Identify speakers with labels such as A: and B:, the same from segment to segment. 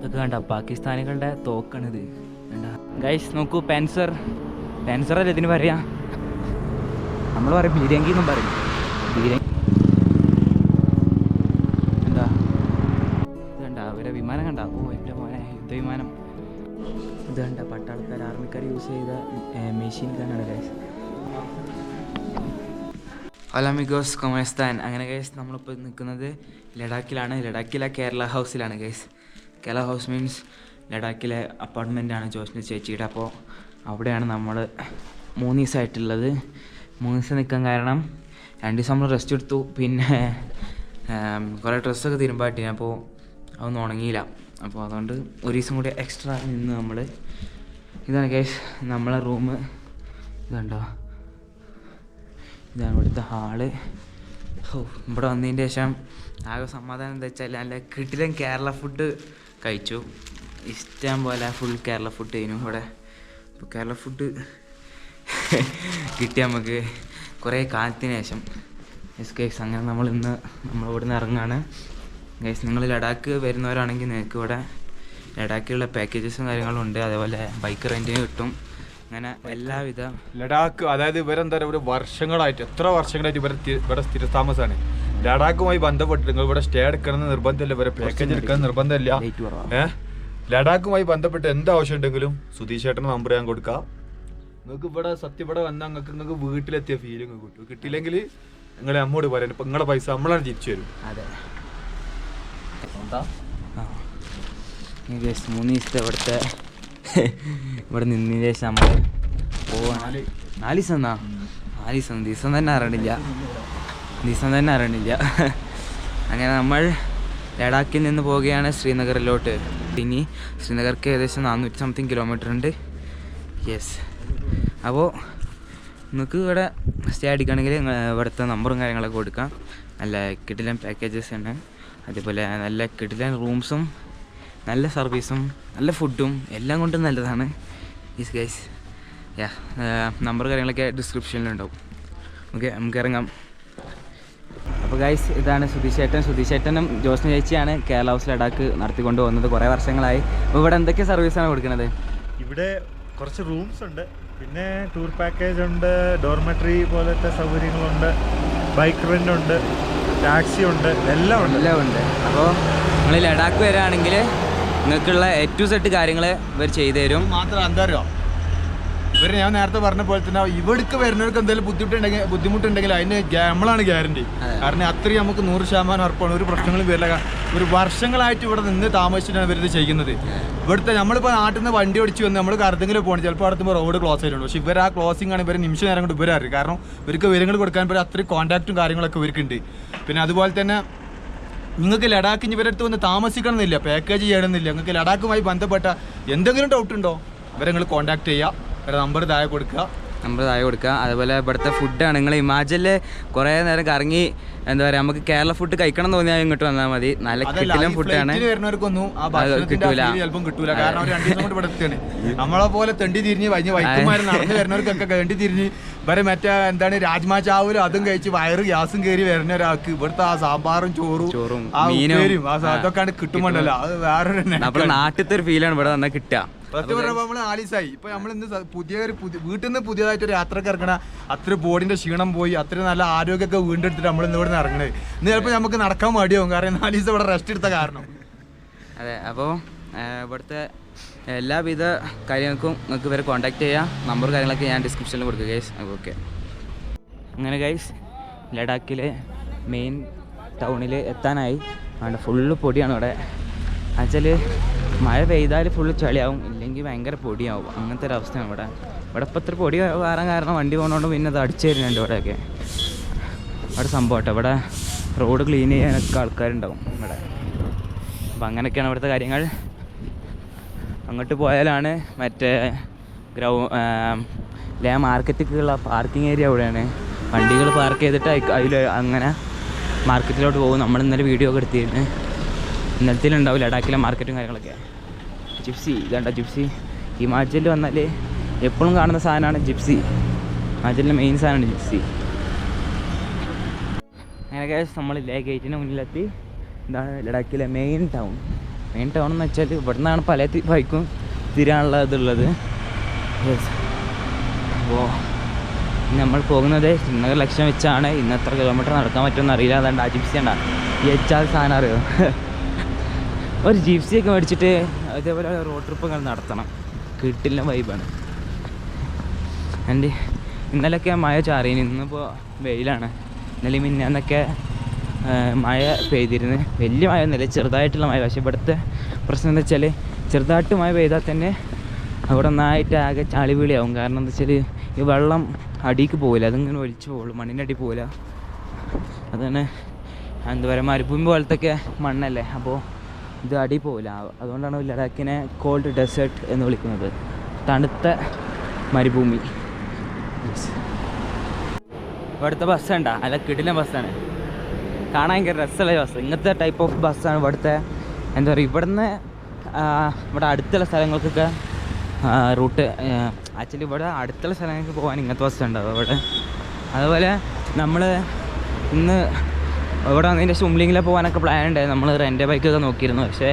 A: ഇതൊക്കെ കണ്ട പാകിസ്ഥാനികളുടെ തോക്കാണിത്. കണ്ട ഗൈസ് നോക്കൂ, പെൻസറല്ലേ ഇതിന് പറയാ, നമ്മൾ പറയും ബീരങ്കി എന്നും പറയും. ബീരങ്കി എന്താ ഇത് കണ്ട അവരെ വിമാനം കണ്ട. ഓ എൻ്റെ മോനെ, യുദ്ധവിമാനം. ഇത് കണ്ട പട്ടാളക്കാർ ആർമിക്കാർ യൂസ് ചെയ്ത മെഷീൻ ഗണ്ണാണ് ഗൈസ്. അലാമിഗോസ് കൊമേസ്താൻ. അങ്ങനെ ഗൈസ് നമ്മളിപ്പോൾ നിൽക്കുന്നത് ലഡാക്കിലാണ്. ലഡാക്കിലെ കേരള ഹൗസിലാണ് ഗൈസ്. കേരള ഹൗസ് മീൻസ് ലഡാക്കിലെ അപ്പാർട്ട്മെൻറ്റാണ് ജോസിൻ്റെ ചേച്ചിയുടെ. അപ്പോൾ അവിടെയാണ് നമ്മൾ 3 ദിവസമായിട്ടുള്ളത്. 3 ദിവസം നിൽക്കാൻ കാരണം 2 ദിവസം നമ്മൾ റെസ്റ്റ് എടുത്തു. പിന്നെ കുറേ ഡ്രസ്സൊക്കെ തിരുമ്പാട്ടി, അപ്പോൾ അതൊന്നും ഉണങ്ങിയില്ല. അപ്പോൾ അതുകൊണ്ട് 1 ദിവസം കൂടി എക്സ്ട്രാ നിന്ന് നമ്മൾ. ഇതാണ് ഗൈസ് നമ്മളെ റൂം. ഇതുണ്ടോ, ഇതാണ് ഇവിടുത്തെ ഹാള്. ഇവിടെ വന്നതിന് ശേഷം ആകെ സമാധാനം എന്താ വെച്ചാൽ നല്ല കിടിലൻ കേരള ഫുഡ് കഴിച്ചു. ഇഷ്ടം പോലെ ഫുൾ കേരള ഫുഡ് കഴിഞ്ഞു ഇവിടെ. ഇപ്പോൾ കേരള ഫുഡ് കിട്ടിയ നമുക്ക് കുറേ കാലത്തിന് ശേഷം. യെസ് ഗൈസ്, അങ്ങനെ നമ്മളിവിടെ നിന്ന് ഇറങ്ങുകയാണ് ഗൈസ്. നിങ്ങൾ ലഡാക്ക് വരുന്നവരാണെങ്കിൽ നിങ്ങൾക്ക് ഇവിടെ ലഡാക്കിലുള്ള പാക്കേജസും കാര്യങ്ങളും ഉണ്ട്. അതേപോലെ ബൈക്ക് റെൻറ്റിന് കിട്ടും. അങ്ങനെ എല്ലാവിധ
B: ലഡാക്ക്, അതായത് ഇവരെന്താ പറയുക, ഒരു വർഷങ്ങളായിട്ട്, എത്ര വർഷങ്ങളായിട്ട് ഇവിടെ സ്ഥിരതാമസമാണ്. ലഡാക്കുമായി ബന്ധപ്പെട്ട് നിങ്ങൾ ഇവിടെ സ്റ്റേ എടുക്കണമെന്ന് നിർബന്ധമില്ല, ഇവരെ പാക്കേജ് എടുക്കണം നിർബന്ധമില്ല. ലഡാക്കുമായി ബന്ധപ്പെട്ട് എന്താവശ്യം ഉണ്ടെങ്കിലും സുധീഷ് ചേട്ടൻ്റെ നമ്പർ ഞാൻ കൊടുക്കാം. നിങ്ങൾക്ക് ഇവിടെ സത്യം ഇവിടെ വന്നാൽ നിങ്ങൾക്ക് വീട്ടിലെത്തിയ ഫീലിംഗ് കിട്ടും. കിട്ടിയില്ലെങ്കിൽ നിങ്ങൾ നമ്മോട് പറയാൻ, ഇപ്പം നിങ്ങളെ പൈസ നമ്മളാണ് തിരിച്ചു തരും.
A: അതെ. 3 ദിവസത്തെ ഇവിടെ നിന്നതിന് ശേഷം നമ്മൾ പോവാണ്. 4 ദിവസം എന്നാ 4 ദിവസം തന്നെ അറിയണില്ല. അങ്ങനെ നമ്മൾ ലഡാക്കിൽ നിന്ന് പോവുകയാണ് ശ്രീനഗറിലോട്ട്. ഇനി ശ്രീനഗർക്ക് ഏകദേശം 400 സംതിങ് കിലോമീറ്റർ ഉണ്ട്. യെസ്. അപ്പോൾ നിങ്ങൾക്ക് ഇവിടെ സ്റ്റേ അടിക്കുകയാണെങ്കിൽ ഇവിടുത്തെ നമ്പറും കാര്യങ്ങളൊക്കെ കൊടുക്കാം. നല്ല കിടിലൻ പാക്കേജസ് ആണ്. അതേപോലെ നല്ല കിടിലൻ റൂംസും നല്ല സർവീസും നല്ല ഫുഡും എല്ലാം കൊണ്ടും നല്ലതാണ്. Yes guys. നമ്പർ കാര്യങ്ങളൊക്കെ ഡിസ്ക്രിപ്ഷനിലുണ്ടാവും. ഓക്കെ, നമുക്ക് ഇറങ്ങാം. അപ്പോൾ ഗൈസ്, ഇതാണ് സുധീഷ് ചേട്ടനും ജോസ്ന ചേച്ചിയാണ് കേരള ഹൗസ് ലഡാക്ക് നടത്തിക്കൊണ്ട് പോകുന്നത് കുറേ വർഷങ്ങളായി. അപ്പോൾ ഇവിടെ എന്തൊക്കെ സർവീസാണ് കൊടുക്കുന്നത്?
C: ഇവിടെ കുറച്ച് റൂംസ് ഉണ്ട്, പിന്നെ ടൂർ പാക്കേജ് ഉണ്ട്, ഡോർമെട്രി പോലത്തെ സൗകര്യങ്ങളുണ്ട്, ബൈക്ക് റെൻ്റ് ഉണ്ട്, ടാക്സി ഉണ്ട്, എല്ലാം ഉണ്ട്.
A: അപ്പോൾ നിങ്ങൾ ലഡാക്ക് വരികയാണെങ്കിൽ നിങ്ങൾക്കുള്ള A to Z കാര്യങ്ങൾ ഇവർ ചെയ്തു തരും.
B: മാത്രം എന്താ അറിയോ, ഇവർ ഞാൻ നേരത്തെ പറഞ്ഞ പോലെ തന്നെ ഇവിടേക്ക് വരുന്നവർക്ക് എന്തെങ്കിലും ബുദ്ധിമുട്ടുണ്ടെങ്കിൽ അതിന് നമ്മളാണ് ഗ്യാരണ്ടി. കാരണം അത്രയും നമുക്ക് 100% ഉറപ്പാണ്, ഒരു പ്രശ്നങ്ങളും വരില്ല. ഒരു വർഷങ്ങളായിട്ട് ഇവിടെ നിന്ന് താമസിച്ചിട്ടാണ് ഇവരിത് ചെയ്യുന്നത്. ഇവിടുത്തെ നമ്മളിപ്പോൾ നാട്ടിൽ നിന്ന് വണ്ടി ഓടിച്ച് വന്ന് നമ്മൾ കറുതെങ്കിലും പോകണം, ചിലപ്പോൾ അടുത്തുമ്പോൾ റോഡ് ക്ലോസ് ആയിട്ടുണ്ട്. പക്ഷേ ഇവർ ആ ക്ലോസിംഗ് ആണ് ഇവർ നിമിഷം നേരം കൊണ്ട് ഇവരറിയും. കാരണം ഇവർക്ക് വിവരങ്ങൾ കൊടുക്കാൻ പറ്റും, അത്രയും കോൺടാക്റ്റും കാര്യങ്ങളൊക്കെ ഇവർക്കുണ്ട്. പിന്നെ അതുപോലെ തന്നെ നിങ്ങൾക്ക് ലഡാക്കിന് ഇവരടുത്ത് വന്ന് താമസിക്കണമെന്നില്ല, പാക്കേജ് ചെയ്യണമെന്നില്ല. നിങ്ങൾക്ക് ലഡാക്കുമായി ബന്ധപ്പെട്ട എന്തെങ്കിലും ഡൗട്ട് ഉണ്ടോ ഇവരെ നിങ്ങൾ കോൺടാക്ട് ചെയ്യുക. നമ്പർ താഴെ കൊടുക്കുക.
A: അതുപോലെ ഇവിടുത്തെ ഫുഡാണ്. നിങ്ങൾ ഹിമാചലിൽ കുറേ നേരം കറങ്ങി എന്താ പറയുക, നമുക്ക് കേരള ഫുഡ് കഴിക്കണം എന്ന് തോന്നിയാൽ ഇങ്ങോട്ട് വന്നാൽ മതി. നല്ല കിടിലൻ ഫുഡാണ്.
B: വരുന്നവർക്കൊന്നും ആ ഭക്ഷണത്തിന്റെ ചിലപ്പം കിട്ടൂല. കാരണം അവർ 2 ദിവസം കൊണ്ട് ഇവിടെ എത്തുകയാണ്. നമ്മളെ പോലെ തെണ്ടി തിരിഞ്ഞ് വൈകുമാരും നടന്നു വരുന്നവർക്കൊക്കെ തെണ്ടി തിരിഞ്ഞ് ഇവരെ മറ്റേ എന്താണ് രാജ്മാ ചാവലും അതും കഴിച്ച് വയറ് ഗ്യാസും കയറി വരുന്ന ഒരാൾക്ക് ഇവിടുത്തെ ആ സാമ്പാറും ചോറും ആ മീനും അതൊക്കെയാണ് കിട്ടുമ്പോണ്ടല്ലോ, അത് വേറൊരു
A: നാട്ടിലത്തെ ഒരു ഫീലാണ് ഇവിടെ വന്നാൽ കിട്ടുക.
B: സത്യം പറഞ്ഞപ്പോൾ നമ്മൾ ആലീസായി. ഇപ്പൊ നമ്മൾ ഇന്ന് വീട്ടിൽ നിന്ന് പുതിയതായിട്ടൊരു യാത്രക്ക് ഇറങ്ങണ അത്ര ബോഡിന്റെ ക്ഷീണം പോയി, അത്ര നല്ല ആരോഗ്യമൊക്കെ വീണ്ടെടുത്തിട്ട് നമ്മൾ ഇന്ന് ഇവിടെ നിന്ന് ഇറങ്ങണേ. ഇന്ന് ചിലപ്പോൾ നമുക്ക് നടക്കാൻ മടിയാവും, കാരണം 4 ദിവസം ഇവിടെ റെസ്റ്റ് എടുത്ത കാരണം.
A: അതെ. അപ്പോൾ ഇവിടുത്തെ എല്ലാവിധ കാര്യങ്ങൾക്കും നിങ്ങൾക്ക് ഇവരെ കോൺടാക്ട് ചെയ്യാം. നമ്പർ കാര്യങ്ങളൊക്കെ ഞാൻ ഡിസ്ക്രിപ്ഷനിൽ കൊടുക്കുക ഗൈസ്. ഓക്കെ. അങ്ങനെ ഗൈസ്, ലഡാക്കിലെ മെയിൻ ടൗണിൽ എത്താനായി. ഫുള്ള് പൊടിയാണ് ഇവിടെ. എന്നുവെച്ചാൽ മഴ പെയ്താൽ ഫുള്ള് ചളിയാവും, ഇല്ലെങ്കിൽ ഭയങ്കര പൊടിയാവും. അങ്ങനത്തെ ഒരു അവസ്ഥയാണ് ഇവിടെ. ഇപ്പോൾ ഇത്ര പൊടി വരാൻ കാരണം വണ്ടി പോകുന്നതുകൊണ്ട് പിന്നെ അത് അടിച്ചു തരുന്നുണ്ട് ഇവിടെയൊക്കെ. അവിടെ സംഭവം കേട്ടോ, ഇവിടെ റോഡ് ക്ലീൻ ചെയ്യാനൊക്കെ ആൾക്കാരുണ്ടാവും ഇവിടെ. അപ്പം അങ്ങനെയൊക്കെയാണ് ഇവിടുത്തെ കാര്യങ്ങൾ. അങ്ങോട്ട് പോയാലാണ് മറ്റേ ലേ മാർക്കറ്റിലേക്കുള്ള പാർക്കിംഗ് ഏരിയ അവിടെയാണ്. വണ്ടികൾ പാർക്ക് ചെയ്തിട്ട് അതിൽ അങ്ങനെ മാർക്കറ്റിലോട്ട് പോകും. നമ്മൾ ഇന്നലെ വീഡിയോ ഒക്കെ എടുത്തിരുന്നു. ഇന്നലത്തിലുണ്ടാവും ലഡാക്കിലെ മാർക്കറ്റും കാര്യങ്ങളൊക്കെ. ജിപ്സി, ഇതാണ്ട ജിപ്സി. ഹിമാചലിൽ വന്നാൽ എപ്പോഴും കാണുന്ന സാധനമാണ് ജിപ്സി. ഹിമാചലിലെ മെയിൻ സാധനമാണ് ജിപ്സി. അങ്ങനെ നമ്മൾ ലേ ഗേറ്റിന് മുന്നിലെത്തി. ഇതാണ് ലഡാക്കിലെ മെയിൻ ടൗൺ. മെയിൻ ടൗൺ എന്ന് വെച്ചാൽ ഇവിടെ നിന്നാണ് പല ബൈക്കും തിരിയാനുള്ള ഇതുള്ളത്. അപ്പോൾ നമ്മൾ പോകുന്നത് ശ്രീനഗർ ലക്ഷ്യം വെച്ചാണ്. ഇന്ന് എത്ര കിലോമീറ്റർ നടക്കാൻ പറ്റുമെന്ന് അറിയില്ല. അതുകൊണ്ട് ആ ജിപ്സി ഉണ്ടാ ഈ എച്ചാൽ സാധനം അറിയോ, ഒരു ജിപ്സി ഒക്കെ മേടിച്ചിട്ട് അതേപോലെ റോഡ് ട്രിപ്പ് ഒക്കെ നടത്തണം. കിട്ടില്ല വൈബാണ്. എൻ്റെ ഇന്നലെയൊക്കെ മഴ ചാറിന്, ഇന്നിപ്പോൾ വെയിലാണ്. ഇന്നലെ മിന്നാന്നൊക്കെ മഴ പെയ്തിരുന്നു. വലിയ മഴ ഒന്നുമില്ല, ചെറുതായിട്ടുള്ള മഴ. പക്ഷേ ഇവിടുത്തെ പ്രശ്നം എന്താ വെച്ചാൽ ചെറുതായിട്ട് മഴ പെയ്താൽ തന്നെ അവിടെ നന്നായിട്ട് ആകെ ചളിവിളിയാവും. കാരണം എന്താ വെച്ചാൽ ഈ വെള്ളം അടിക്ക് പോകില്ല, അതിങ്ങനെ ഒലിച്ച് പോകുള്ളൂ, മണ്ണിൻ്റെ അടി പോകില്ല. അതുതന്നെ എന്താ പറയുക, മരുഭൂമി പോലത്തൊക്കെ മണ്ണല്ലേ, അപ്പോൾ ഇത് അടി പോകില്ല. അതുകൊണ്ടാണ് ലഡാക്കിനെ കോൾഡ് ഡെസേർട്ട് എന്ന് വിളിക്കുന്നത്, തണുത്ത മരുഭൂമി. ഇവിടുത്തെ ബസ് ഉണ്ടോ, അല്ല കിടിലൻ ബസ്സാണ്, കാണാൻ ഭയങ്കര രസമുള്ള ബസ്. ഇങ്ങനത്തെ ടൈപ്പ് ഓഫ് ബസ്സാണ് ഇവിടുത്തെ. എന്താ പറയുക, ഇവിടെ അടുത്തുള്ള സ്ഥലങ്ങൾക്കൊക്കെ റൂട്ട്. ആക്ച്വലി ഇവിടെ അടുത്തുള്ള സ്ഥലങ്ങൾക്ക് പോകാൻ ഇങ്ങനത്തെ ബസ് ഉണ്ടാവും ഇവിടെ. അതുപോലെ നമ്മൾ ഇന്ന് ഇവിടെ വന്നതിൻ്റെ ശേഷം ഉംലിങ്ങിലെ പോകാനൊക്കെ പ്ലാൻ ഉണ്ടായിരുന്നു. നമ്മൾ റെൻ്റ് ബൈക്കൊക്കെ നോക്കിയിരുന്നു, പക്ഷേ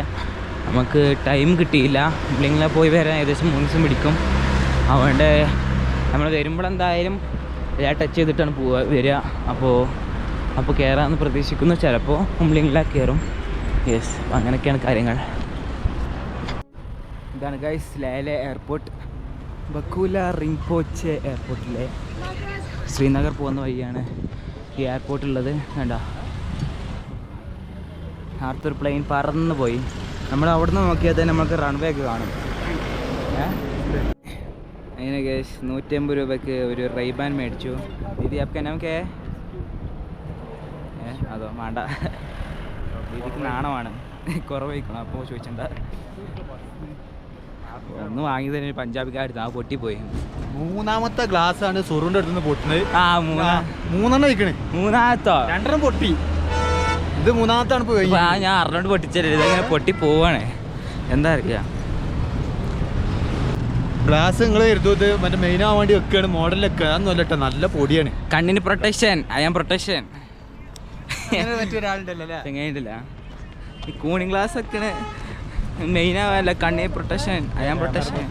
A: നമുക്ക് ടൈം കിട്ടിയില്ല. ഉംലിങ്ങിലെ പോയി വരാൻ ഏകദേശം 3 ദിവസം പിടിക്കും. അതുകൊണ്ട് നമ്മൾ വരുമ്പോഴെന്തായാലും എല്ലാം ടച്ച് ചെയ്തിട്ടാണ് വരിക. അപ്പോൾ കയറാമെന്ന് പ്രതീക്ഷിക്കുന്നു. ചിലപ്പോൾ ഉംലിങ്ങിലാണ് കയറും. യെസ്, അങ്ങനെയൊക്കെയാണ് കാര്യങ്ങൾ. ഇതാണ് ഗൈസ് ലേയിലെ എയർപോർട്ട്, ബക്കൂല റിംപോച്ചെ എയർപോർട്ടിലെ ശ്രീനഗർ പോകുന്ന വഴിയാണ് ഈ എയർപോർട്ടുള്ളത്. വേണ്ട, അടുത്തൊരു പ്ലെയിൻ പറന്ന് പോയി. നമ്മൾ അവിടെ നിന്ന് നോക്കിയാൽ തന്നെ നമുക്ക് റൺവേ ഒക്കെ കാണും. അങ്ങനെ ഗൈസ് 150 രൂപയ്ക്ക് ഒരു റൈബാൻ മേടിച്ചു. ദീദി ആപ്കാ നാം ക്യാ ഹൈ? അതോ വേണ്ട, ദീദിക്ക് നാണമാണ്, കുറവ് വയ്ക്കണം. അപ്പോൾ ചോദിച്ചണ്ട, ഒന്ന് വാങ്ങി തന്നെ പഞ്ചാബിക്കാരെടുത്ത് ആ പൊട്ടിപ്പോയി.
B: 3ാമത്തെ ഗ്ലാസ് ആണ് സൊറൂൻ്റെ അടുത്ത് നിന്ന് പൊട്ടുന്നത്.
A: 3
B: വയ്ക്കണേ,
A: 3ാമത്തോ
B: 2 പൊട്ടി. ഇത് 3ാമത്താണ് പോയി.
A: ഞാൻ 6 പൊട്ടിച്ചല്ലേ, ഇതങ്ങനെ പൊട്ടി പോവാണ്. എന്താ അറിയാ,
B: ഗ്ലാസ് നിങ്ങൾ എടുത്തത് മറ്റേ മെയിൻ ആവാൻ വേണ്ടി വെക്കുകയാണ്, മോഡലൊക്കെ. അതൊന്നും അല്ല കേട്ടോ, നല്ല പൊടിയാണ്.
A: കണ്ണിന് പ്രൊട്ടക്ഷൻ, അയാൻ പ്രൊട്ടക്ഷൻ.
B: മറ്റൊരാളുണ്ടല്ലോ
A: എങ്ങനെയിട്ടില്ല, ഈ കൂണിംഗ് ഗ്ലാസ് ഒക്കെ മെയിനാവല്ല, കണ്ണിന് പ്രൊട്ടക്ഷൻ, അയാൻ പ്രൊട്ടക്ഷൻ.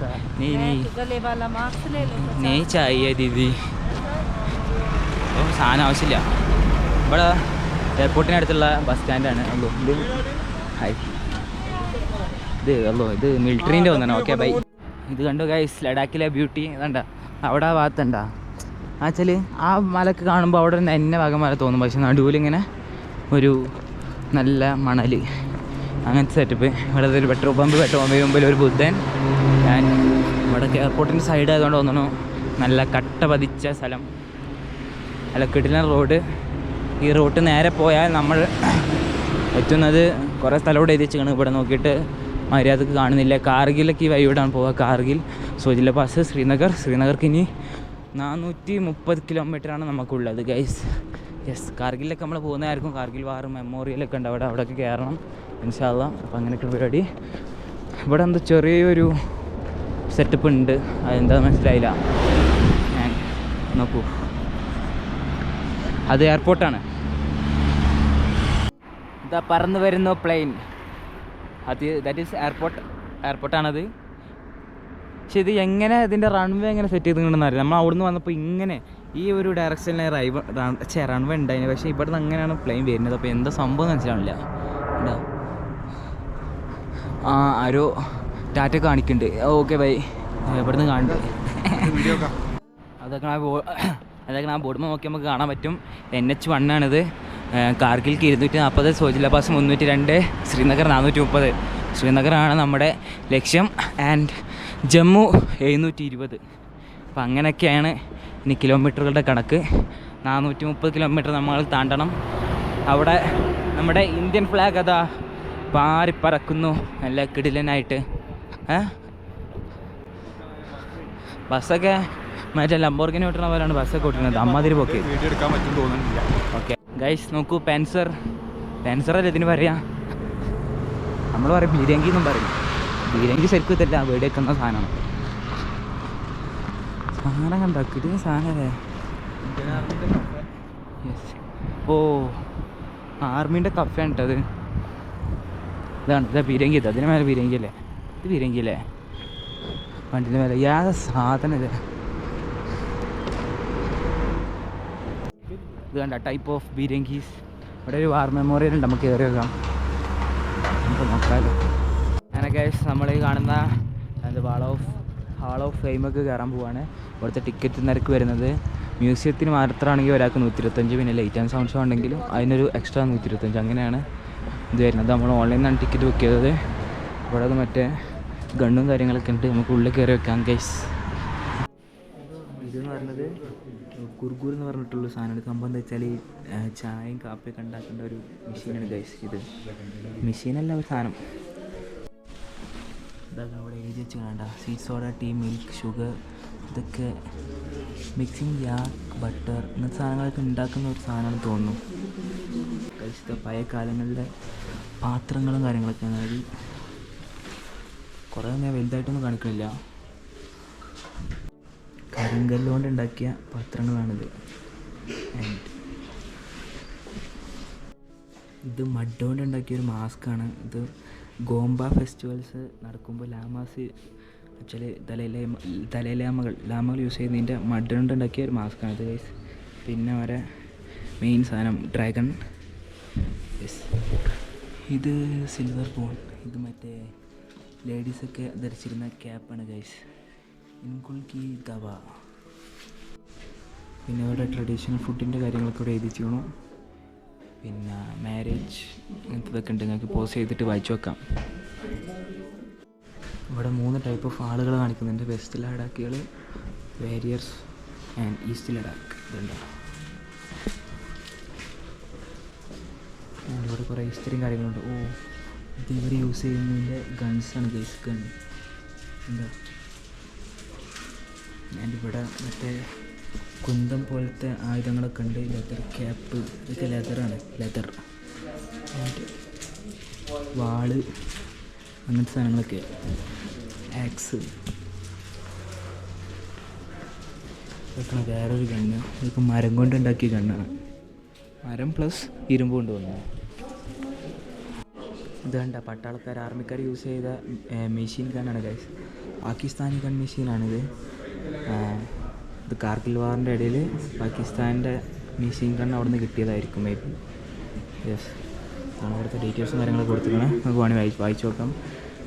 A: നീ ചായ ദീദി സാധനം ആവശ്യമില്ല. ഇവിടെ എയർപോർട്ടിനടുത്തുള്ള ബസ് സ്റ്റാൻഡാണ്. അല്ലോ ഇത് മിലിറ്ററീൻ്റെ ഒന്നാണ്. Okay bye. ഇത് കണ്ടു ഗൈസ്, ലഡാക്കിലെ ബ്യൂട്ടി ഇതണ്ട. അവിടെ ആ ഭാഗത്തുണ്ടാ ആച്ചാൽ ആ മലക്ക് കാണുമ്പോൾ അവിടെ എന്നെ ഭാഗം മല തോന്നും, പക്ഷെ നടുവിലിങ്ങനെ ഒരു നല്ല മണൽ, അങ്ങനത്തെ സെറ്റപ്പ്. ഇവിടെ ഒരു പെട്രോൾ പമ്പിന് മുമ്പിൽ ഒരു ബുദ്ധൻ. ഞാൻ ഇവിടെ എയർപോർട്ടിൻ്റെ സൈഡ് ആയതുകൊണ്ട് തോന്നുന്നു നല്ല കട്ട പതിച്ച സ്ഥലം, നല്ല കിടിലൻ റോഡ്. ഈ റൂട്ട് നേരെ പോയാൽ നമ്മൾ എത്തുന്നത് കുറേ സ്ഥലം ഇവിടെ എഴുതി വെച്ചാണ്. ഇവിടെ നോക്കിയിട്ട് മര്യാദക്ക് കാണുന്നില്ല. കാർഗിലൊക്കെ ഈ വഴിയോടാണ് പോവുക. കാർഗിൽ, സോജില പാസ്, ശ്രീനഗർക്ക് ഇനി 430 കിലോമീറ്ററാണ് നമുക്കുള്ളത് ഗൈസ്. യെസ്, കാർഗിലൊക്കെ നമ്മൾ പോകുന്നതായിരിക്കും. കാർഗിൽ വാർ മെമ്മോറിയലൊക്കെ ഉണ്ട് അവിടെയൊക്കെ കയറണം ഇൻഷാ അല്ലാഹ്. അപ്പോൾ അങ്ങനെയൊക്കെ പരിപാടി. ഇവിടെ എന്തോ ചെറിയൊരു സെറ്റപ്പ് ഉണ്ട്, അതെന്താണെന്ന് മനസ്സിലായില്ല. ഞാൻ നോക്കൂ, അത് എയർപോർട്ടാണ്. ഇതാ പറന്ന് വരുന്ന പ്ലെയിൻ, ദാറ്റ് ഈസ് എയർപോർട്ടാണത്. പക്ഷെ ഇത് എങ്ങനെ ഇതിൻ്റെ റൺവേ എങ്ങനെ സെറ്റ് ചെയ്തിട്ടുണ്ടെന്ന് അറിയാം. നമ്മൾ അവിടുന്ന് വന്നപ്പോൾ ഇങ്ങനെ ഈ ഒരു ഡയറക്ഷനിൽ റൺവേ ഉണ്ടായിരുന്നു, പക്ഷേ ഇവിടെ നിന്ന് അങ്ങനെയാണ് പ്ലെയിൻ വരുന്നത്. അപ്പോൾ എന്താ സംഭവം മനസ്സിലാവില്ല. എന്താ ആരോ ടാറ്റ കാണിക്കുന്നുണ്ട്. ഓക്കെ ബൈ, ഇവിടെ നിന്ന് കാണുന്നുണ്ട്. അതൊക്കെ ആ ബോർഡ് നോക്കി നമുക്ക് കാണാൻ പറ്റും. NH1 ആണിത്. കാർഗിൽക്ക് 240, സോജില പാസ് 302, ശ്രീനഗർ 430. ശ്രീനഗറാണ് നമ്മുടെ ലക്ഷ്യം. ആൻഡ് ജമ്മു 720. അപ്പം അങ്ങനെയൊക്കെയാണ് ഇനി കിലോമീറ്ററുകളുടെ കണക്ക്. 430 കിലോമീറ്റർ നമ്മൾ താണ്ടണം. അവിടെ നമ്മുടെ ഇന്ത്യൻ ഫ്ലാഗ് അതാ പാറിപ്പറക്കുന്നു നല്ല കിടിലനായിട്ട്. ബസ്സൊക്കെ മറ്റേ ലംബോർഗിനി ഓട്ടുന്ന പോലെയാണ് ബസ്സൊക്കെ ഓട്ടുന്നത്. അമ്മാതിരി പോക്ക്. ഓക്കെ ഗൈസ് നോക്കൂ, പെൻസറല്ലേ ഇതിന് പറയാ. നമ്മൾ പറയും ബീരങ്കി എന്നും പറയും. ബീരങ്കി ശരിക്കും ഇതല്ല, വീടേക്കുന്ന സാധനമാണ്. സാധനം കണ്ടോ, കിടിയ സാധനമല്ലേ. ഓ, ആർമീൻ്റെ കഫേ ഉണ്ടത്. ഇതാ പീരങ്കി. ഇത് അതിന് മേലെ പീരങ്കി അല്ലേ? ഇത് പീരങ്കി അല്ലേ? വണ്ടിൻ്റെ മേലെ യാതൊരു സാധനം ഇത്. ഇത് കണ്ട ടൈപ്പ് ഓഫ് ബീരങ്കീസ്. ഇവിടെ ഒരു വാർ മെമ്മോറിയൽ ഉണ്ട്, നമുക്ക് കയറി വെക്കാം, നമുക്ക് നോക്കാമല്ലോ. അങ്ങനെ ഗൈസ് നമ്മൾ ഈ കാണുന്ന ഹാൾ ഓഫ് ഫെയിമൊക്കെ കയറാൻ പോവാണ്. ഇവിടുത്തെ ടിക്കറ്റ് നിരക്ക് വരുന്നത് മ്യൂസിയത്തിന് മാത്രമാണെങ്കിൽ ഒരാൾക്ക് 125, പിന്നെ ലൈറ്റ് ആൻഡ് സൗണ്ട് ഷോ ഉണ്ടെങ്കിലും അതിനൊരു എക്സ്ട്രാ 125, അങ്ങനെയാണ് ഇത് വരുന്നത്. നമ്മൾ ഓൺലൈനിൽ നിന്നാണ് ടിക്കറ്റ് ബുക്ക് ചെയ്തത്. ഇവിടെ മറ്റേ ഗണ്ണും കാര്യങ്ങളൊക്കെ ഉണ്ട്, നമുക്ക് ഉള്ളിൽ കയറി വെക്കാം ഗൈസ്. ഇതെന്ന് പറഞ്ഞത് കുർഗൂർ എന്ന് പറഞ്ഞിട്ടുള്ള സാധനമാണ്. സംഭവം എന്താ വെച്ചാൽ ഈ ചായയും കാപ്പിയൊക്കെ ഉണ്ടാക്കേണ്ട ഒരു മെഷീനാണ് ഗൈസ്. ഇത് മെഷീനല്ല, ഒരു സാധനം. ഇതൊക്കെ അവിടെ എഴുതി വെച്ച് കാണണ്ട. Sweet soda, tea, milk, sugar, ഇതൊക്കെ മിക്സിങ്, യാക്ക്, ബട്ടർ ഇങ്ങനത്തെ സാധനങ്ങളൊക്കെ ഉണ്ടാക്കുന്ന ഒരു സാധനമാണെന്ന് തോന്നുന്നു. കഴിച്ചത് പഴയ കാലങ്ങളിലെ പാത്രങ്ങളും കാര്യങ്ങളൊക്കെ. അതായത് കുറേ ഞാൻ വലുതായിട്ടൊന്നും കാണിക്കണില്ല. കരിങ്കല്ലുകൊണ്ട് ഉണ്ടാക്കിയ പാത്രങ്ങളാണിത്. ഇത് മഡ് കൊണ്ട് ഉണ്ടാക്കിയൊരു മാസ്കാണ്. ഇത് ഗോംബ ഫെസ്റ്റിവൽസ് നടക്കുമ്പോൾ ലാമാസ് ആക്ച്വലി ലാമകൾ യൂസ് ചെയ്യുന്നതിൻ്റെ മഡ് കൊണ്ട് ഉണ്ടാക്കിയ ഒരു മാസ്കാണ് ഇത് ഗൈസ്. പിന്നെ അവരെ മെയിൻ സാധനം ഡ്രാഗൺ. ഇത് സിൽവർ ബോൺ. ഇത് മറ്റേ ലേഡീസൊക്കെ ധരിച്ചിരുന്ന ക്യാപ്പാണ് ഗൈസ്. ഇൻകുൽക്കി ദവ. പിന്നെ അവിടെ ട്രഡീഷണൽ ഫുഡിൻ്റെ കാര്യങ്ങളൊക്കെ ഇവിടെ എഴുതി ചെയ്യണം. പിന്നെ മാരേജ് ഇങ്ങനത്തതൊക്കെ ഉണ്ട്, നിങ്ങൾക്ക് പോസ് ചെയ്തിട്ട് വായിച്ചു വെക്കാം. ഇവിടെ 3 ടൈപ്പ് ഓഫ് ആളുകൾ കാണിക്കുന്നുണ്ട്. വെസ്റ്റ് ലഡാക്കികൾ, വാരിയേഴ്സ് ആൻഡ് ഈസ്റ്റ് ലഡാക്ക്. ഇതുണ്ട്. ഇവിടെ കുറേ ഹിസ്റ്ററിയും കാര്യങ്ങളുണ്ട്. ഓ, ഇത് ഇവർ യൂസ് ചെയ്യുന്നതിൻ്റെ ഗൺസാണ് ഗൈസ്. ഗൺ എന്താ. ആൻഡ് ഇവിടെ മറ്റേ കുന്തം പോലത്തെ ആയുധങ്ങളൊക്കെ ഉണ്ട്. ലെതർ ക്യാപ്പ്, ഇതൊക്കെ ലെതറാണ്. ലെതർ വാള് അങ്ങനത്തെ സാധനങ്ങളൊക്കെ. ആക്സ്. ഇതൊക്കെ വേറൊരു ഗണ്ണ്. ഇതൊക്കെ മരം കൊണ്ട് ഉണ്ടാക്കിയ ഗണ്ണാണ്. മരം പ്ലസ് ഇരുമ്പ് കൊണ്ട് വന്നത്. ഇത് കണ്ട പട്ടാളക്കാർ, ആർമിക്കാർ യൂസ് ചെയ്ത മെഷീൻ ഗണ്ണാണ് ഗൈസ്. പാകിസ്ഥാനി ഗൺ മെഷീനാണിത്. ഇത് കാർഗിൽ വാറിൻ്റെ ഇടയിൽ പാകിസ്ഥാൻ്റെ മെഷീൻ ഗൺ അവിടെ നിന്ന് കിട്ടിയതായിരിക്കും മേ ബി. യെസ്, ആണ് അവിടുത്തെ ഡീറ്റെയിൽസും കാര്യങ്ങളൊക്കെ കൊടുത്തിരിക്കണം. നമുക്ക് വേണമെങ്കിൽ വായിച്ചു നോക്കാം.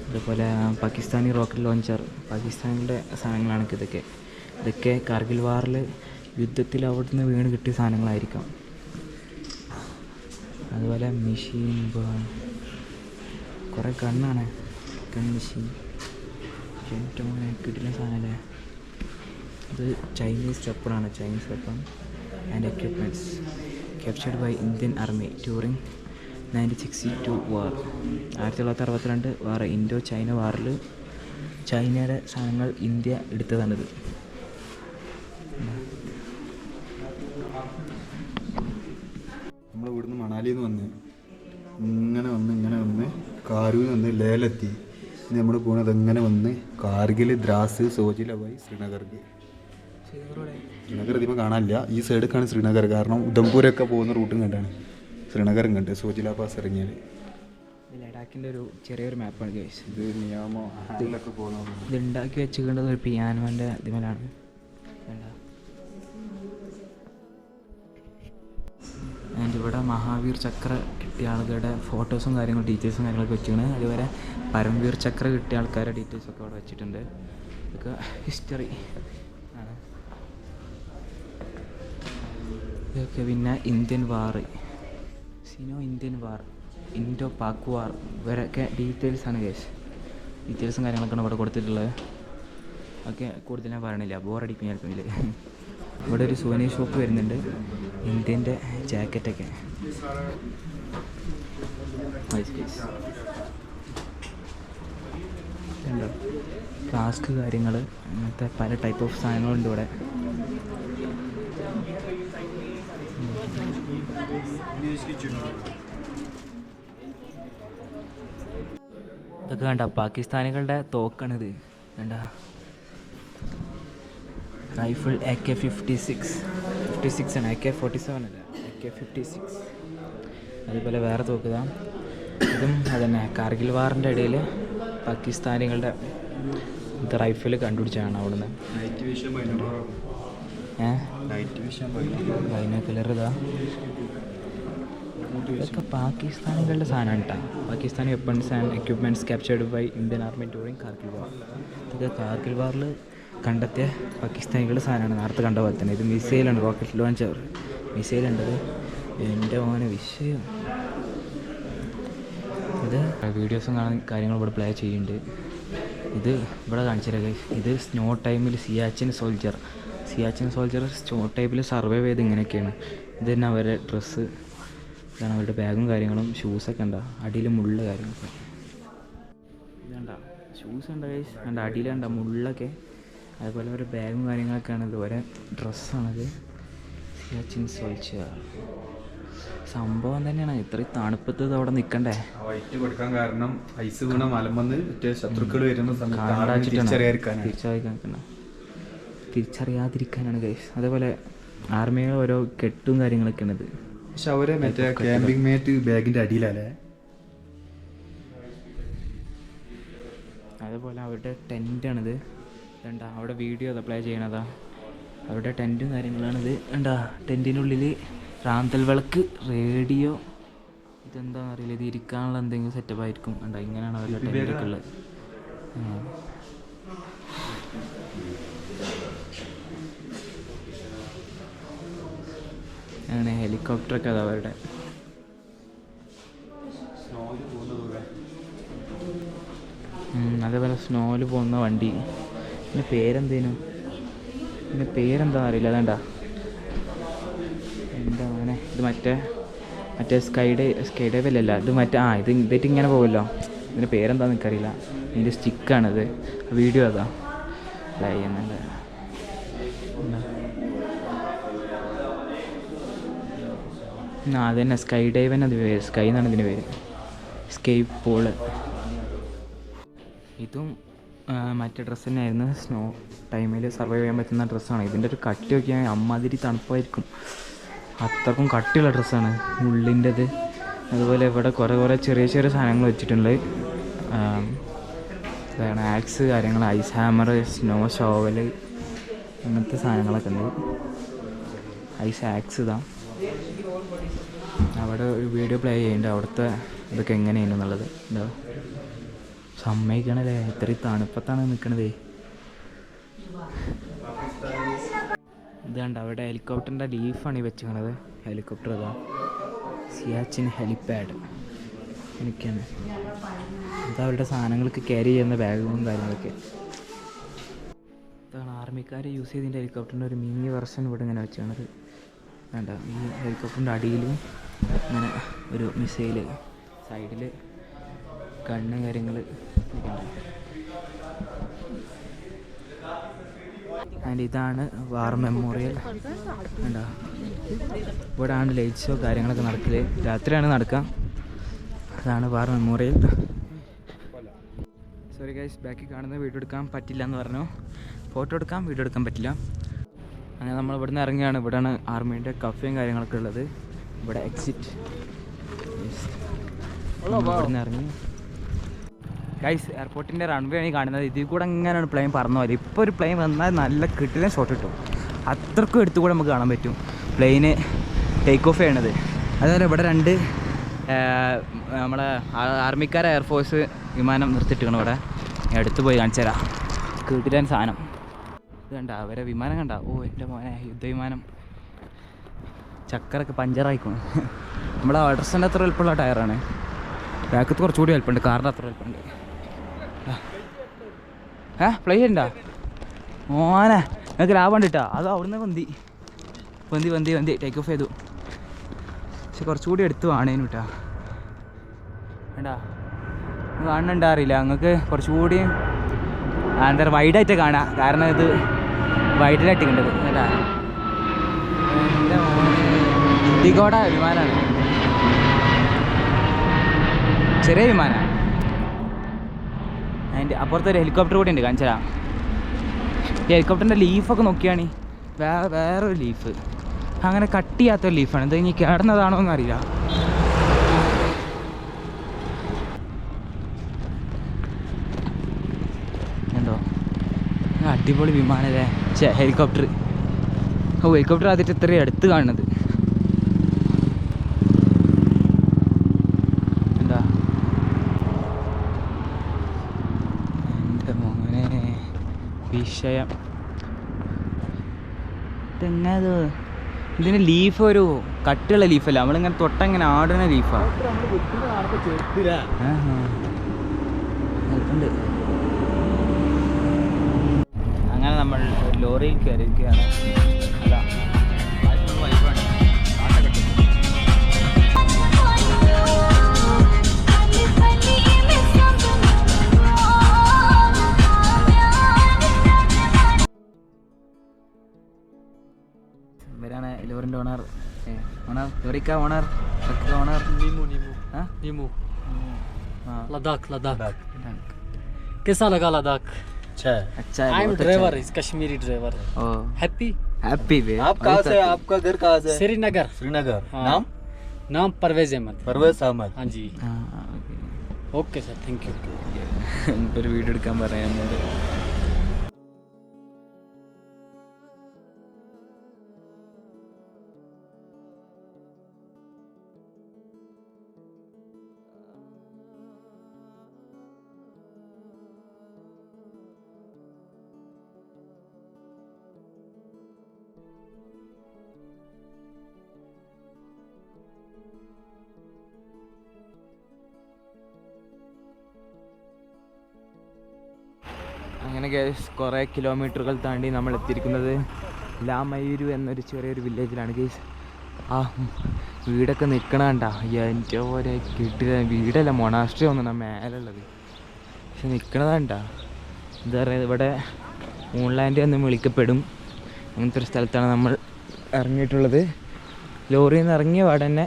A: അതുപോലെ പാകിസ്ഥാനി റോക്കറ്റ് ലോഞ്ചർ, പാകിസ്ഥാനിൻ്റെ സാധനങ്ങളാണ് ഇതൊക്കെ കാർഗിൽ വാറിൽ യുദ്ധത്തിൽ അവിടെ നിന്ന് വീണ് കിട്ടിയ സാധനങ്ങളായിരിക്കാം. അതുപോലെ മെഷീൻ കുറേ ഗണ്ണാണ്. ഗൺ മെഷീൻ ഏറ്റവും കിട്ടുന്ന സാധനമല്ലേ. ഇത് ചൈനീസ് വെപ്പണാണ്. Chinese weapon and equipments captured by Indian army during 1962 war. 1962 war, Indo China വാറിൽ ചൈനയുടെ സാധനങ്ങൾ ഇന്ത്യ എടുത്തതാണിത്.
B: നമ്മൾ ഇവിടുന്ന് മണാലിയിൽ നിന്ന് ഇങ്ങനെ വന്ന് കാരൂരിൽ നിന്ന് ലേലെത്തി. നമ്മൾ പോകുന്നത് എങ്ങനെ വന്ന് കാർഗിൽ, ദ്രാസ്, സോജിലവായി, ശ്രീനഗർക്ക്. ശ്രീനഗർ ഇതിപ്പോൾ കാണാനില്ല. ഈ സൈഡിലേക്കാണ് ശ്രീനഗർ. കാരണം ഉധംപൂരൊക്കെ പോകുന്ന റൂട്ടും കണ്ടാണ്. ശ്രീനഗറും കണ്ട് സോജില പാസ് ഇറങ്ങിയാൽ.
A: ലഡാക്കിൻ്റെ ഒരു ചെറിയൊരു മാപ്പാണ് ഗൈസ്.
B: ഇത് നിയമോ ഹാൻഡിലൊക്കെ പോകുന്നത്.
A: ഇത് ഉണ്ടാക്കി വെച്ചിട്ടുള്ളത് ഒരു പിയാനോൻ്റെ ഇതിമേലാണ്. ആൻഡ് ഇവിടെ മഹാവീർ ചക്ര കിട്ടിയ ആളുകളുടെ ഫോട്ടോസും കാര്യങ്ങളും ഡീറ്റെയിൽസും കാര്യങ്ങളൊക്കെ വെച്ചിട്ടുണ്ട്. അതുപോലെ പരംവീർ ചക്ര കിട്ടിയ ആൾക്കാരുടെ ഡീറ്റെയിൽസൊക്കെ അവിടെ വെച്ചിട്ടുണ്ട്. ഇതൊക്കെ ഹിസ്റ്ററി ആണ്. ഇതൊക്കെ പിന്നെ Indian war, Indian war, Indo Pak war, ഇവരൊക്കെ ഡീറ്റെയിൽസാണ് കേസ്. ഡീറ്റെയിൽസും കാര്യങ്ങളൊക്കെയാണ് ഇവിടെ കൊടുത്തിട്ടുള്ളത്. ഓക്കെ, കൂടുതൽ ഞാൻ പറയണില്ല, ബോറടിക്കും ചിലപ്പോൾ ഇതിൽ. ഇവിടെ ഒരു സോനിയർ ഷോപ്പ് വരുന്നുണ്ട്, ഇന്ത്യൻ്റെ ജാക്കറ്റൊക്കെ. ഉണ്ടോ ഫ്ലാസ്ക് കാര്യങ്ങൾ, അങ്ങനത്തെ പല ടൈപ്പ് ഓഫ് സാധനങ്ങളുണ്ട് ഇവിടെ. ഇതൊക്കെ കണ്ട പാകിസ്ഥാനികളുടെ തോക്കാണിത്. കണ്ട റൈഫിൾ AK-56 ആണ്, AK-47 അല്ല, AK-56. അതുപോലെ വേറെ തോക്കുതാ ഇതും അതന്നെ കാർഗിൽ വാറിൻ്റെ ഇടയിൽ പാകിസ്ഥാനികളുടെ ഇത് റൈഫിൾ കണ്ടുപിടിച്ചാണ് അവിടുന്ന്. ബൈനോക്കുലർ ഇതാ, ഇതൊക്കെ പാകിസ്ഥാനികളുടെ സാധനമാണ് കേട്ടോ. Pakistani weapons and equipments captured by Indian army during Kargil war. ഇതൊക്കെ കാർഗിൽ വാറിൽ കണ്ടെത്തിയ പാകിസ്ഥാനികളുടെ സാധനമാണ്. നേരത്തെ കണ്ട പോലെ തന്നെ ഇത് മിസൈലാണ്, റോക്കറ്റ് ലോഞ്ചർ മിസൈലുണ്ടത്. എൻ്റെ മോനെ വിഷയം. ഇത് വീഡിയോസും കാണാൻ കാര്യങ്ങൾ ഇവിടെ പ്ലേ ചെയ്യുന്നുണ്ട്. ഇത് ഇവിടെ കാണിച്ചില്ലേ, ഇത് സ്നോ ടൈമിൽ സിയാച്ചിൻ സോൾജർ സ്നോ ടൈമിൽ സർവൈവ് ചെയ്ത് ഇങ്ങനെയൊക്കെയാണ്. ഇത് തന്നെ അവരുടെ ഡ്രസ്സ്, ഇതാണ് അവരുടെ ബാഗും കാര്യങ്ങളും. ഷൂസൊക്കെ ഉണ്ടോ, അടിയിൽ മുള്ള കാര്യങ്ങളൊക്കെ ഇതുണ്ട, ഷൂസ് ഉണ്ട് കണ്ട, അടിയിലുണ്ട മുള്ളൊക്കെ. അതുപോലെ അവരുടെ ബാഗും കാര്യങ്ങളൊക്കെയാണ്. ഇത് ഓരോ ഡ്രസ്സാണത്. സിയാച്ചിൻ സോൾജർ സംഭവം തന്നെയാണ്. ഇത്രയും തണുപ്പത്ത് അവിടെ നിൽക്കണ്ടേ,
B: വൈറ്റ് കൊടുക്കാൻ കാരണം ഐസ് വീണ മലമ്പന്ന് ശത്രുക്കൾ വരുന്ന
A: തിരിച്ചറിയാതിരിക്കാനാണ് ഗൈസ്. അതേപോലെ ആർമിയുടെ ഓരോ കെട്ടും കാര്യങ്ങളൊക്കെ ഉണ്ട്.
B: പക്ഷെ അവരെ മറ്റേ ക്യാമ്പിംഗ് മേറ്റ് ബാഗിന്റെ അടിയിലല്ലേ.
A: അതേപോലെ അവരുടെ ടെൻറ്റാണിത്. ഇതുണ്ടാ അവിടെ വീഡിയോ പ്ലേ ചെയ്യണതാ, അവരുടെ ടെൻറ്റും കാര്യങ്ങളാണിത്. ഉണ്ടാ ടെൻറ്റിനുള്ളിൽ റാന്തൽ വിളക്ക്, റേഡിയോ, ഇതെന്താണെന്ന് അറിയില്ല. ഇത് ഇരിക്കാനുള്ള എന്തെങ്കിലും സെറ്റപ്പ് ആയിരിക്കും. ഉണ്ടാ ഇങ്ങനെയാണ് അവരുടെ ടെൻറ്റൊക്കെ ഉള്ളത്. അങ്ങനെ ഹെലികോപ്റ്ററൊക്കെ അത് അവരുടെ. അതേപോലെ സ്നോയിൽ പോകുന്ന വണ്ടി. പിന്നെ പേരെന്തേനും, പിന്നെ പേരെന്താണെന്ന് അറിയില്ല. അതെണ്ടാ എന്താ അങ്ങനെ, ഇത് മറ്റേ സ്കൈ ഡൈവല്ല, ഇത് ഇത് ഇതായിട്ട് ഇങ്ങനെ പോകുമല്ലോ. ഇതിൻ്റെ പേരെന്താണെന്ന് എനിക്കറിയില്ല. ഇതിൻ്റെ സ്റ്റിക്കാണിത്. വീഡിയോ അതാ പ്ലേ ചെയ്യുന്നുണ്ട്. അത് തന്നെ സ്കൈ ഡൈവ് തന്നെ, അത് പേര് സ്കൈ എന്നാണ് ഇതിൻ്റെ പേര്, സ്കേപ്പ് പോള്. ഇതും മറ്റേ ഡ്രസ്സ് തന്നെയായിരുന്നു. സ്നോ ടൈമിൽ സർവൈവ് ചെയ്യാൻ പറ്റുന്ന ഡ്രസ്സാണ്. ഇതിൻ്റെ ഒരു കട്ടി നോക്കിയാൽ അമ്മാതിരി തണുപ്പായിരിക്കും. അത്രക്കും കട്ടിയുള്ള ഡ്രസ്സാണ് ഉള്ളിൻ്റെത്. അതുപോലെ ഇവിടെ കുറേ ചെറിയ സാധനങ്ങൾ വെച്ചിട്ടുണ്ട്. ഇതാണ് ആക്സ് കാര്യങ്ങൾ, ഐസ് ഹാമർ, സ്നോ ഷോവൽ, അങ്ങനത്തെ സാധനങ്ങളൊക്കെ ഉണ്ട്. ഐസ് ആക്സ് ഇതാ. അവിടെ ഒരു വീഡിയോ പ്ലേ ചെയ്യുന്നുണ്ട്, അവിടുത്തെ ഇതൊക്കെ എങ്ങനെയാണ് എന്നുള്ളത്. എന്താ സമ്മതിക്കണല്ലേ, ഇത്രയും തണുപ്പത്താണ് നിൽക്കണതേ. ഇത് കണ്ട അവിടെ ഹെലികോപ്റ്ററിൻ്റെ ലീഫാണ് ഈ വെച്ചിരിക്കണത്. ഹെലികോപ്റ്റർ അതാ, സിയാച്ചിൻ ഹെലിപാഡ്. എനിക്കാണ് ഇതാ അവരുടെ സാധനങ്ങൾക്ക് ക്യാരി ചെയ്യുന്ന ബാഗുകളും കാര്യങ്ങളൊക്കെ. ഇതാണ് ആർമിക്കാർ യൂസ് ചെയ്തതിൻ്റെ ഹെലികോപ്റ്ററിൻ്റെ ഒരു മിനി വെർഷൻ ഇവിടെ ഇങ്ങനെ വെച്ചാണത്. വേണ്ട ഈ ഹെലികോപ്റ്ററിൻ്റെ അടിയിലും ഇങ്ങനെ ഒരു മിസൈല്, സൈഡിൽ കണ്ണ് കാര്യങ്ങൾ. ആൻഡ് ഇതാണ് വാർ മെമ്മോറിയൽ. വേണ്ട ഇവിടെ ആണ് ലൈറ്റ് ഷോ കാര്യങ്ങളൊക്കെ നടക്കല്, രാത്രിയാണ് നടക്കുക. അതാണ് വാർ മെമ്മോറിയൽ. സോറി ഗൈസ്, ബാക്കിൽ കാണുന്ന വീഡിയോ എടുക്കാൻ പറ്റില്ല എന്ന് പറഞ്ഞു. ഫോട്ടോ എടുക്കാം, വീഡിയോ എടുക്കാൻ പറ്റില്ല. അങ്ങനെ നമ്മൾ ഇവിടുന്ന് ഇറങ്ങിയാണ്. ഇവിടെയാണ് ആർമീൻ്റെ കഫേയും കാര്യങ്ങളൊക്കെ ഉള്ളത്. ഇവിടെ എക്സിറ്റ്. ഇവിടുന്ന് ഇറങ്ങി ഗൈസ്, എയർപോർട്ടിൻ്റെ റൺവേ ആണ് കാണുന്നത്. ഇതിൽ കൂടെ എങ്ങനെയാണ് പ്ലെയിൻ പറന്നു പോലെ. ഇപ്പോൾ ഒരു പ്ലെയിൻ വന്നാൽ നല്ല കിട്ടില്ല ഷോട്ട് കിട്ടും. അത്രക്കും എടുത്തുകൂടെ നമുക്ക് കാണാൻ പറ്റും പ്ലെയിന് ടേക്ക് ഓഫ് ചെയ്യണത്. അതുപോലെ ഇവിടെ രണ്ട് നമ്മളെ ആർമിക്കാരെ എയർഫോഴ്സ് വിമാനം നിർത്തിയിട്ടാണ് ഇവിടെ. അടുത്ത് പോയി കാണിച്ചു തരാം. കിട്ടില്ല സാധനം. ഇത് കണ്ട അവരെ വിമാനം കണ്ട. ഓ എൻ്റെ മോനെ, യുദ്ധവിമാനം. ചക്കറൊക്കെ പഞ്ചറായിക്കോണം. നമ്മളെ അഡ്രസ്സിൻ്റെ അത്ര വലുപ്പമുള്ള ടയറാണ്. ബാക്കത്ത് കുറച്ചുകൂടി വലുപ്പമുണ്ട്, കാറിൻ്റെ അത്ര വലുപ്പമുണ്ട്. ഫ്ലൈ ഉണ്ടാ മോനെ, ഞങ്ങൾക്ക് ലാഭം കണ്ടിട്ടാ. അത് അവിടുന്ന് വന്തി ടേക്ക് ഓഫ് ചെയ്തു. പക്ഷെ കുറച്ചുകൂടി എടുത്ത് വേണേനു കേട്ടാ. വേണ്ടാ കാണുന്നുണ്ടാ അറിയില്ല, നിങ്ങൾക്ക് കുറച്ചുകൂടി എന്താ വൈഡായിട്ട് കാണാം. കാരണം ഇത് വൈഡിലായിട്ട് കണ്ടത് കേട്ടാ. എൻ്റെ മോനെ, ഇൻഡിഗോട വിമാനമാണ്, ചെറിയ വിമാനമാണ്. അതിൻ്റെ അപ്പുറത്തൊരു ഹെലികോപ്റ്റർ കൂടി ഉണ്ട്, കാണിച്ചാ. ഈ ഹെലികോപ്റ്ററിൻ്റെ ലീഫൊക്കെ നോക്കിയാണ് വേറൊരു ലീഫ്, അങ്ങനെ കട്ട് ചെയ്യാത്തൊരു ലീഫാണ്. ഇത് ഇനി കിടന്നതാണോ എന്നറിയില്ല. അടിപൊളി വിമാനല്ലേ, ഹെലികോപ്റ്റർ. ഓ ഹെലികോപ്റ്റർ ആദ്യമായിട്ട് ഇത്രയും അടുത്ത് കാണുന്നത്. എന്താ എൻ്റെ മോനെ വിഷയം. ഇതെങ്ങനത് ഇതിന് ലീഫ് ഒരു കട്ടുള്ള ലീഫല്ല, നമ്മളിങ്ങനെ തൊട്ടങ്ങനെ ആടുന്ന ലീഫാണ്. അങ്ങനെ നമ്മൾ ലോറിയിൽ കയറിയിരിക്കുകയാണ്. അതാ വൈബാണ്. ഇവരാണ് ലോറിൻ്റെ ഓണർ. ലോറിക്ക ഓണർ ഓണർ
D: नीमू लद्दाख लद्दाख कैसा लगा लद्दाख?
A: अच्छा है,
D: आई एम
A: बहुत
D: ड्राइवर,
A: अच्छा
D: इस कश्मीरी ड्राइवर.
A: है। ओ
D: हैप्पी.
A: हैप्पी बे।
B: आप कहाँ से? आपका घर कहाँ से?
D: श्रीनगर.
B: श्रीनगर.
D: हाँ.
B: नाम?
D: नाम परवेज अहमद.
B: परवेज अहमद.
D: हाँ जी. Okay sir, thank you.
A: ഒരു വീഡിയോ എടുക്കാൻ പറയാം. അങ്ങനെ ഗൈസ് കുറേ കിലോമീറ്ററുകൾ താണ്ടി നമ്മൾ എത്തിയിരിക്കുന്നത് ലാമയൂരു എന്നൊരു ചെറിയൊരു വില്ലേജിലാണ് ഗൈസ്. ആ വീടൊക്കെ നിൽക്കണ കണ്ട, എൻ്റെ പോലെ കിട്ടിയ വീടല്ല, മൊണാസ്ട്രി ഒന്നാണ് മേലുള്ളത്. പക്ഷെ നിൽക്കണതാണ്ട എന്താ പറയുക, ഇവിടെ മൂൺലാൻഡ് എന്ന് വിളിക്കപ്പെടും. അങ്ങനത്തെ ഒരു സ്ഥലത്താണ് നമ്മൾ ഇറങ്ങിയിട്ടുള്ളത്. ലോറിയിൽ നിന്ന് ഇറങ്ങിയ പാടെ തന്നെ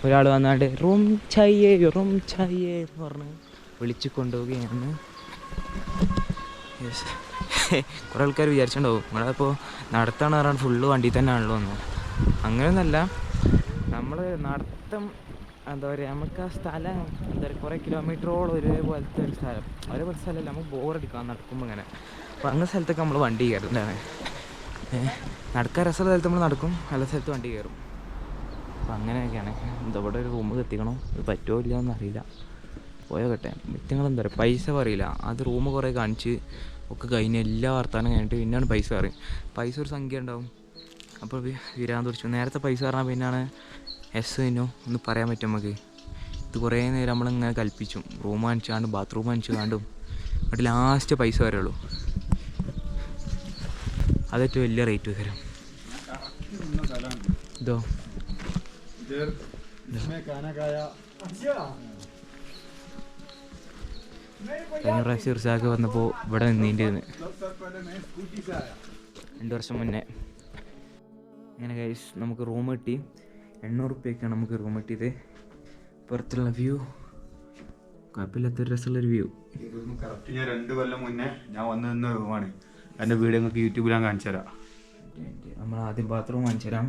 A: ഒരാൾ വന്നാണ്ട് റൂം ചായേ എന്ന് പറഞ്ഞ് വിളിച്ചു കൊണ്ടുപോവുകയാണ്. കുറേ ആൾക്കാർ വിചാരിച്ചിട്ടുണ്ടാവും നമ്മളിപ്പോൾ നടത്താണ് പറഞ്ഞാൽ ഫുള്ള് വണ്ടി തന്നെ ആണല്ലോ എന്ന്. അങ്ങനെയൊന്നല്ല, നമ്മൾ നടത്തം എന്താ പറയുക, നമുക്ക് ആ സ്ഥലം എന്താ പറയുക കുറേ കിലോമീറ്ററോളം ഒരേപോലത്തെ ഒരു സ്ഥലം, ഒരേപോലത്തെ സ്ഥലമല്ല, നമുക്ക് ബോറടിക്കാം നടക്കുമ്പോൾ ഇങ്ങനെ. അപ്പോൾ അങ്ങനെ സ്ഥലത്തൊക്കെ നമ്മൾ വണ്ടി കയറുന്നതാണ്. നടക്കാൻ രസമുള്ള സ്ഥലത്ത് നമ്മൾ നടക്കും, നല്ല സ്ഥലത്ത് വണ്ടി കയറും. അപ്പോൾ അങ്ങനെയൊക്കെയാണ്. എന്താ ഇവിടെ ഒരു റൂം എത്തിക്കണോ, ഇത് പറ്റുമോ ഇല്ല എന്നറിയില്ല. പോയോ കേട്ടെ. വ്യക്തികളെന്താ പറയുക, പൈസ പറയില്ല. അത് റൂം കുറേ കാണിച്ച് ഒക്കെ കഴിഞ്ഞ് എല്ലാ വർത്താനം കഴിഞ്ഞിട്ട് പിന്നെയാണ് പൈസ പറയും. പൈസ ഒരു സംഖ്യ ഉണ്ടാവും. അപ്പോൾ വിരാൻ തുറച്ചു. നേരത്തെ പൈസ പറഞ്ഞാൽ പിന്നെയാണ് എസ്സിനോ ഒന്ന് പറയാൻ പറ്റും നമുക്ക്. ഇത് കുറേ നേരം നമ്മളിങ്ങനെ കൽപ്പിച്ചു, റൂം കാണിച്ചു കാണ്ടും ബാത്റൂം കാണിച്ചു കാണ്ടും എന്നിട്ട് ലാസ്റ്റ് പൈസ വരെയുള്ളൂ. അതേറ്റവും വലിയ റേറ്റ് തരും. ഇതോ കഴിഞ്ഞ പ്രാവശ്യം ഇർഷാക്ക് വന്നപ്പോൾ ഇവിടെ നിന്നിരുന്ന് 2 വർഷം മുന്നേ. അങ്ങനെ ഗൈസ് നമുക്ക് റൂം കിട്ടി. 800 റുപ്യക്കാണ് നമുക്ക് റൂം കിട്ടിയത്. പുറത്തുള്ള വ്യൂ കുഴപ്പമില്ലാത്തൊരു രസമുള്ളൊരു വ്യൂ.
B: കറക്റ്റ് ഞാൻ 2 കൊല്ലം മുന്നേ ഞാൻ വന്നു നിന്ന റൂമാണ്. എൻ്റെ വീഡിയോ നിങ്ങൾക്ക് യൂട്യൂബിൽ ഞാൻ കാണിച്ചു തരാം.
A: നമ്മൾ ആദ്യം ബാത്റൂം കാണിച്ചു തരാം.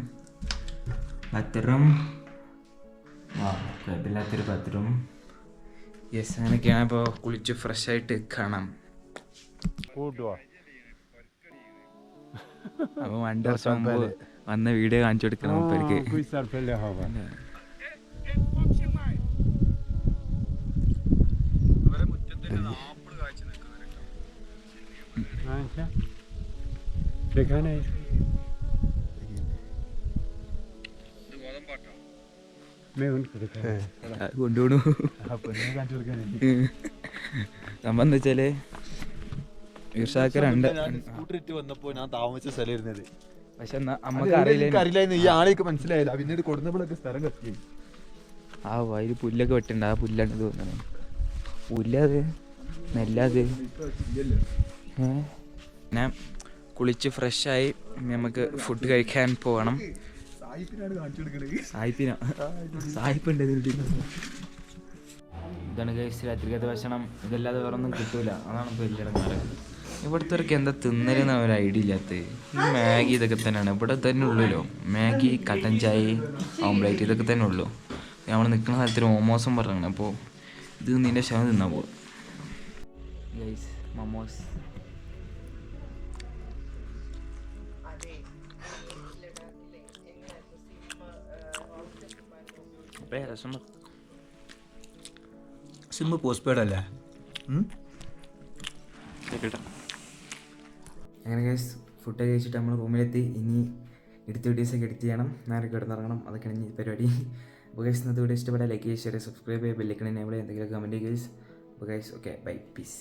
A: ബാത്റൂം കുഴപ്പമില്ലാത്തൊരു ബാത്റൂം. യെസ്, അങ്ങനെയൊക്കെയാണ്. ഇപ്പോൾ കുളിച്ച് ഫ്രഷ് ആയിട്ട് കാണാം. അപ്പോൾ 2 വർഷം മുമ്പ് വന്ന വീഡിയോ കാണിച്ചു കൊടുക്കണം മൂപ്പർക്ക്. കൊണ്ടുപോണു. സംഭവം എന്താ വെച്ചാല് ഇർഷാക്ക് 2
B: സ്കൂട്ടർ ഇട്ട് വന്നപ്പോ ഞാൻ താമസിച്ച സ്ഥലം ഇരുന്നത്.
A: പക്ഷെ നമുക്ക് അറിയില്ലായിരുന്നു
B: ഈ ആളേക്ക് മനസ്സിലായില്ല. പിന്നീട് കൊടുന്നപ്പോഴൊക്കെ സ്ഥലം കത്തി.
A: ആ വയല് പുല്ലൊക്കെ വെട്ടുണ്ട്. ആ പുല്ലാണ് തോന്നണം. പുല്ലത് നെല്ലത്. പിന്നെ കുളിച്ച് ഫ്രഷായി നമുക്ക് ഫുഡ് കഴിക്കാൻ പോകണം. സായിപ്പുണ്ട്. ഇതാണ് ഗൈസ് രാത്രിക്കത്തെ ഭക്ഷണം. ഇതല്ലാതെ വേറെ ഒന്നും കിട്ടൂല. അതാണ് ഇപ്പോൾ വലിയ ഇടങ്ങാറ്. ഇവിടുത്തെ എന്താ തിന്നലെന്ന ഒരു ഐഡിയ ഇല്ലാത്ത. ഈ മാഗി ഇതൊക്കെ തന്നെയാണ് ഇവിടെ തന്നെ ഉള്ളൂല്ലോ. മാഗി, കട്ടൻ ചായ, ഓംപ്ലേറ്റ് ഇതൊക്കെ തന്നെ ഉള്ളൂ. നമ്മൾ നിൽക്കുന്ന സ്ഥലത്തിൽ മോമോസും പറഞ്ഞു. അപ്പോൾ ഇത് നിൻ്റെ ശവം തിന്നാൻ പോകും guys. Momos
B: sim post paid അല്ലേ?
A: അങ്ങനെ ഗൈസ് ഫുഡ് കഴിച്ചിട്ട് നമ്മൾ റൂമിലെത്തി. ഇനി എടുത്ത വീഡിയോസൊക്കെ എഡിറ്റ് ചെയ്യണം, നേരെ കിടന്നിറങ്ങണം. അതൊക്കെയാണ് ഇനി പരിപാടി. അപ്പോൾ ഗൈസ് ഇന്നത്തെ വീഡിയോ ഇഷ്ടപ്പെട്ടാൽ ലൈക്ക് ചെയ്യുക, ഷെയർ, സബ്സ്ക്രൈബ് ചെയ്യുക, ബെല്ലൈക്കൺ എനേബിൾ ചെയ്യുക, എന്തെങ്കിലും കമൻറ്റ് ഗൈസ്. അപ്പോൾ ഗൈസ് ഓക്കെ ബൈ, പീസ്.